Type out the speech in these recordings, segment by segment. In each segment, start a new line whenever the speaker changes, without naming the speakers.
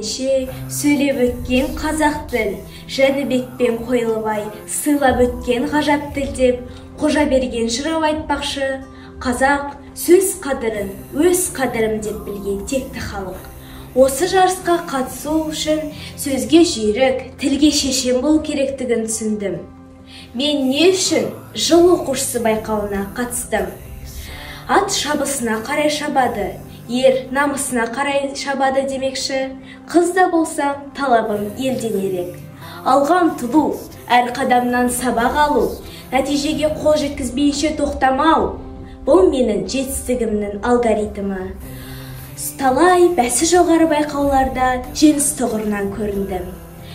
келгенше сөйлеп өткен қазақ тіл, Жәнібекпен Қойлыбай сыйлап өткен ғажап тіл деп Қожаберген жырау айтпақшы. Қазақ сөз қадірін өз қадірім деп білген текті халық. Осы жарысқа қатысу үшін сөзге жүйрік, тілге шешен болу керектігін түсіндім. Мен не үшін жыл оқушысы байқауына қатыстым? Ат шабысына қарай шабады, ер намысына қарай шабады демекші. Қыз да болсам талабым елден ерек. Алға ұмтылу, әр қадамнан сабақ алу, нәтижеге қол жеткізбейінше тоқтамау. Бұл менің жетістігімнің алгоритмі. Талай бәсі жоғары байқауларда жеңіс тұғырынан көріндім.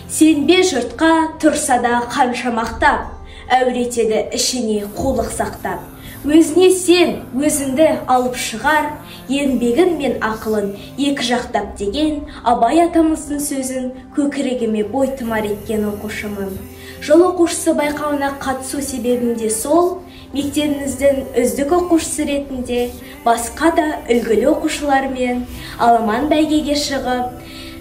Сенбе жұртқа тұрса да қанша мақтап, әуретеді ішіне қулық сақтап. Өзіне сен өзіңді алып шығар, еңбегін мен ақылын екі жақтап деген Абай атамыздың сөзін көкірегіме бойтұмар еткен оқушымын. Жыл оқушысы байқауына қатысу себебім де сол. Мектебіміздің үздік оқушысы ретінде басқа да үлгілі оқушылармен аламан бәйгеге шығып,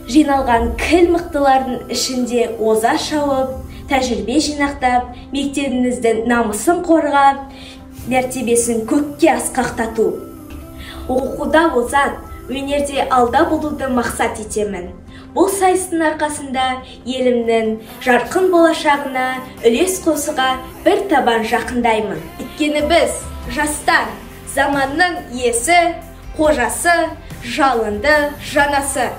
жиналған кіл мықтылардың ішінде оза шауып, тәжірибе жинақтап, мектебіміздің намысын қорғап, мәртебесін көкке асқақтату. Оқуда озат, өнерде алда болуды мақсат етемін. Бұл сайыстың арқасында елімнің жарқын болашағына үлес қосуға бір табан жақындаймын. Өйткені біз жастар, заманның иесі, қожасы, жалынды жанасы.